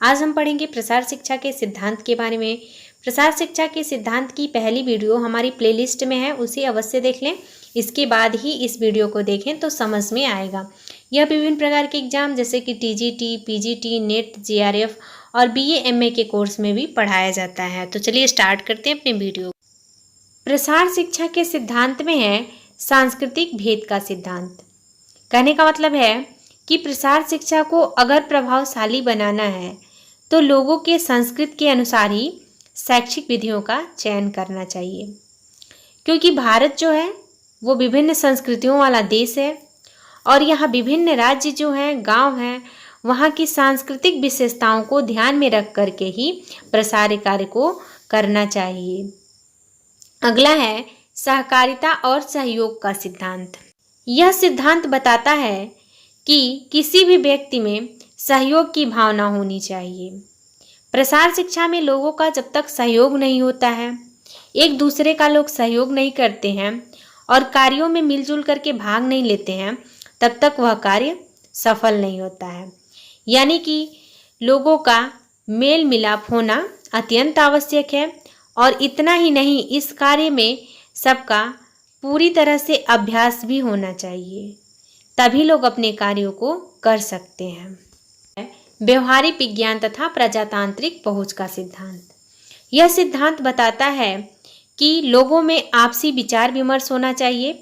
आज हम पढ़ेंगे प्रसार शिक्षा के सिद्धांत के बारे में। प्रसार शिक्षा के सिद्धांत की पहली वीडियो हमारी प्लेलिस्ट में है, उसे अवश्य देख लें। इसके बाद ही इस वीडियो को देखें तो समझ में आएगा। यह विभिन्न प्रकार के एग्जाम जैसे कि टीजीटी, पीजीटी, नेट, जेआरएफ और बीए एमए के कोर्स में भी पढ़ाया जाता है। तो चलिए स्टार्ट करते हैं अपने वीडियो। प्रसार शिक्षा के सिद्धांत में है सांस्कृतिक भेद का सिद्धांत। कहने का मतलब है कि प्रसार शिक्षा को अगर प्रभावशाली बनाना है तो लोगों के संस्कृति के अनुसार ही शैक्षिक विधियों का चयन करना चाहिए, क्योंकि भारत जो है वो विभिन्न संस्कृतियों वाला देश है और यहाँ विभिन्न राज्य जो हैं, गांव हैं, वहाँ की सांस्कृतिक विशेषताओं को ध्यान में रख करके ही प्रसार कार्य को करना चाहिए। अगला है सहकारिता और सहयोग का सिद्धांत। यह सिद्धांत बताता है कि किसी भी व्यक्ति में सहयोग की भावना होनी चाहिए। प्रसार शिक्षा में लोगों का जब तक सहयोग नहीं होता है, एक दूसरे का लोग सहयोग नहीं करते हैं और कार्यों में मिलजुल करके भाग नहीं लेते हैं, तब तक वह कार्य सफल नहीं होता है। यानी कि लोगों का मेल मिलाप होना अत्यंत आवश्यक है और इतना ही नहीं, इस कार्य में सबका पूरी तरह से अभ्यास भी होना चाहिए, तभी लोग अपने कार्यों को कर सकते हैं। व्यवहारिक विज्ञान तथा प्रजातांत्रिक पहुंच का सिद्धांत। यह सिद्धांत बताता है कि लोगों में आपसी विचार विमर्श होना चाहिए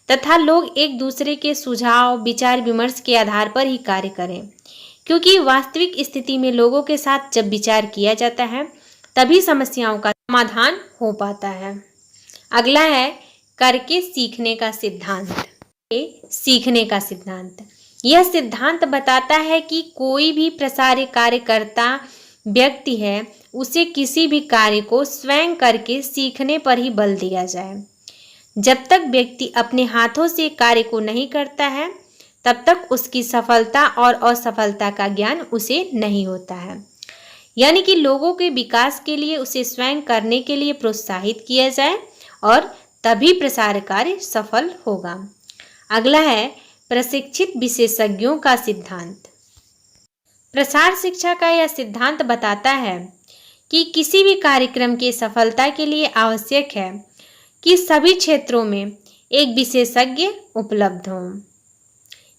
तथा लोग एक दूसरे के सुझाव विचार विमर्श के आधार पर ही कार्य करें, क्योंकि वास्तविक स्थिति में लोगों के साथ जब विचार किया जाता है तभी समस्याओं का समाधान हो पाता है। अगला है करके सीखने का सिद्धांत। सीखने का सिद्धांत। यह सिद्धांत बताता है कि कोई भी प्रसार कार्यकर्ता व्यक्ति है, उसे किसी भी कार्य को स्वयं करके सीखने पर ही बल दिया जाए। जब तक व्यक्ति अपने हाथों से कार्य को नहीं करता है तब तक उसकी सफलता और असफलता का ज्ञान उसे नहीं होता है। यानी कि लोगों के विकास के लिए उसे स्वयं करने के लिए प्रोत्साहित किया जाए और तभी प्रसार कार्य सफल होगा। अगला है प्रशिक्षित विशेषज्ञों का सिद्धांत। प्रसार शिक्षा का यह सिद्धांत बताता है कि किसी भी कार्यक्रम की सफलता के लिए आवश्यक है कि सभी क्षेत्रों में एक विशेषज्ञ उपलब्ध हों।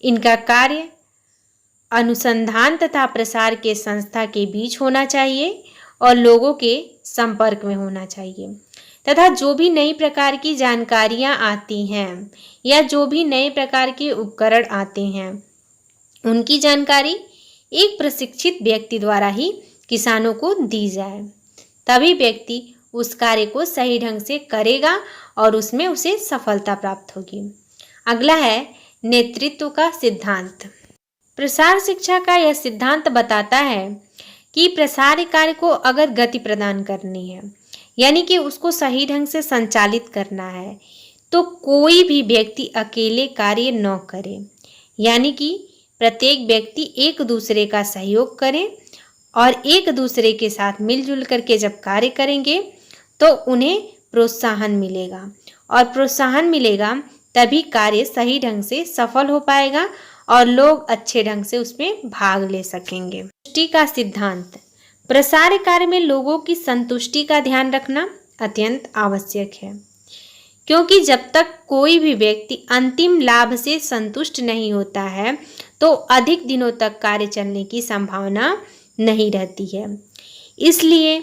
इनका कार्य अनुसंधान तथा प्रसार के संस्था के बीच होना चाहिए और लोगों के संपर्क में होना चाहिए तथा जो भी नई प्रकार की जानकारियां आती हैं या जो भी नए प्रकार के उपकरण आते हैं, उनकी जानकारी एक प्रशिक्षित व्यक्ति द्वारा ही किसानों को दी जाए, तभी व्यक्ति उस कार्य को सही ढंग से करेगा और उसमें उसे सफलता प्राप्त होगी। अगला है नेतृत्व का सिद्धांत। प्रसार शिक्षा का यह सिद्धांत बताता है कि प्रसार कार्य को अगर गति प्रदान करनी है, यानी कि उसको सही ढंग से संचालित करना है, तो कोई भी व्यक्ति अकेले कार्य न करे। यानी कि प्रत्येक व्यक्ति एक दूसरे का सहयोग करे और एक दूसरे के साथ मिलजुल करके जब कार्य करेंगे तो उन्हें प्रोत्साहन मिलेगा और प्रोत्साहन मिलेगा तभी कार्य सही ढंग से सफल हो पाएगा और लोग अच्छे ढंग से उसमें भाग ले सकेंगे। संतुष्टि का सिद्धांत। प्रसार कार्य में लोगों की संतुष्टि का ध्यान रखना अत्यंत आवश्यक है, क्योंकि जब तक कोई भी व्यक्ति अंतिम लाभ से संतुष्ट नहीं होता है तो अधिक दिनों तक कार्य चलने की संभावना नहीं रहती है। इसलिए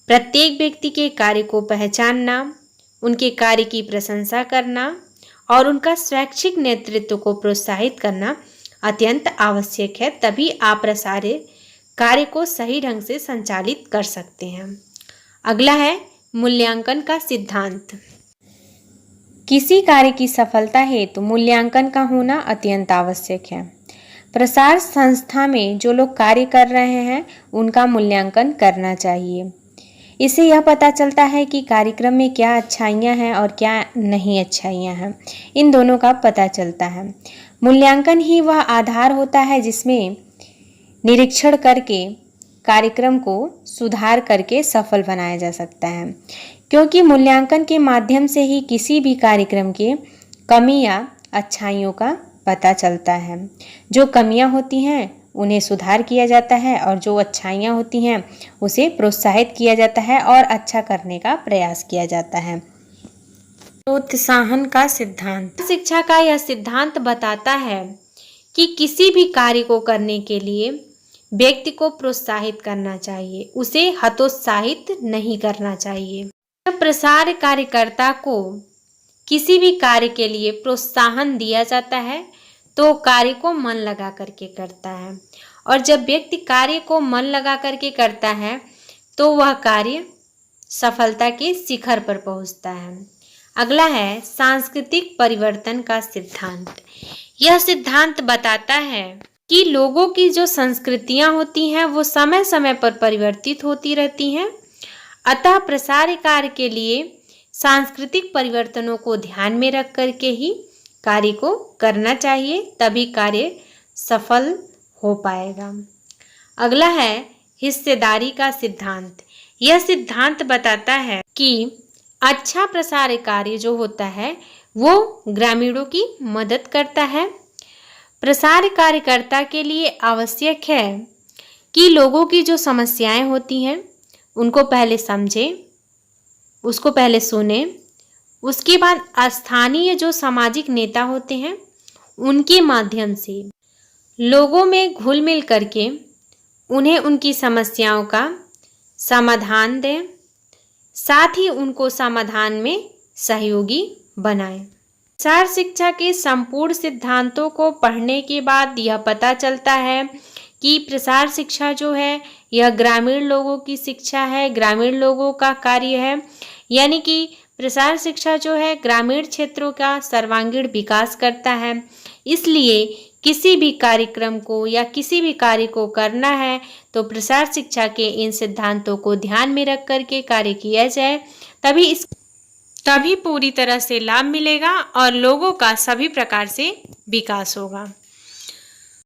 प्रत्येक व्यक्ति के कार्य को पहचानना, उनके कार्य की प्रशंसा करना और उनका स्वैच्छिक नेतृत्व को प्रोत्साहित करना अत्यंत आवश्यक है, तभी आप प्रसार कार्य को सही ढंग से संचालित कर सकते हैं। अगला है मूल्यांकन का सिद्धांत। किसी कार्य की सफलता हेतु मूल्यांकन का होना अत्यंत आवश्यक है। प्रसार संस्था में जो लोग कार्य कर रहे हैं उनका मूल्यांकन करना चाहिए। इससे यह पता चलता है कि कार्यक्रम में क्या अच्छाइयाँ हैं और क्या नहीं अच्छाइयाँ हैं, इन दोनों का पता चलता है। मूल्यांकन ही वह आधार होता है जिसमें निरीक्षण करके कार्यक्रम को सुधार करके सफल बनाया जा सकता है, क्योंकि मूल्यांकन के माध्यम से ही किसी भी कार्यक्रम के कमी या अच्छाइयों का पता चलता है। जो कमियां होती हैं उन्हें सुधार किया जाता है और जो अच्छाइयाँ होती हैं उसे प्रोत्साहित किया जाता है और अच्छा करने का प्रयास किया जाता है। प्रोत्साहन का सिद्धांत। शिक्षा का यह सिद्धांत बताता है कि किसी भी कार्य को करने के लिए व्यक्ति को प्रोत्साहित करना चाहिए, उसे हतोत्साहित नहीं करना चाहिए। जब प्रसार कार्यकर्ता को किसी भी कार्य के लिए प्रोत्साहन दिया जाता है तो कार्य को मन लगा करके करता है, और जब व्यक्ति कार्य को मन लगा करके करता है तो वह कार्य सफलता के शिखर पर पहुंचता है। अगला है सांस्कृतिक परिवर्तन का सिद्धांत। यह सिद्धांत बताता है कि लोगों की जो संस्कृतियां होती हैं वो समय समय पर परिवर्तित होती रहती हैं, अतः प्रसार कार्य के लिए सांस्कृतिक परिवर्तनों को ध्यान में रख करके ही कार्य को करना चाहिए, तभी कार्य सफल हो पाएगा। अगला है हिस्सेदारी का सिद्धांत। यह सिद्धांत बताता है कि अच्छा प्रसार कार्य जो होता है वो ग्रामीणों की मदद करता है। प्रसार कार्यकर्ता के लिए आवश्यक है कि लोगों की जो समस्याएं होती हैं उनको पहले समझें, उसको पहले सुने, उसके बाद स्थानीय जो सामाजिक नेता होते हैं उनके माध्यम से लोगों में घुल मिल करके उन्हें उनकी समस्याओं का समाधान दें, साथ ही उनको समाधान में सहयोगी बनाएं। प्रसार शिक्षा के संपूर्ण सिद्धांतों को पढ़ने के बाद यह पता चलता है कि प्रसार शिक्षा जो है यह ग्रामीण लोगों की शिक्षा है, ग्रामीण लोगों का कार्य है, यानी कि प्रसार शिक्षा जो है ग्रामीण क्षेत्रों का सर्वांगीण विकास करता है। इसलिए किसी भी कार्यक्रम को या किसी भी कार्य को करना है तो प्रसार शिक्षा के इन सिद्धांतों को ध्यान में रख करके कार्य किया जाए, तभी पूरी तरह से लाभ मिलेगा और लोगों का सभी प्रकार से विकास होगा।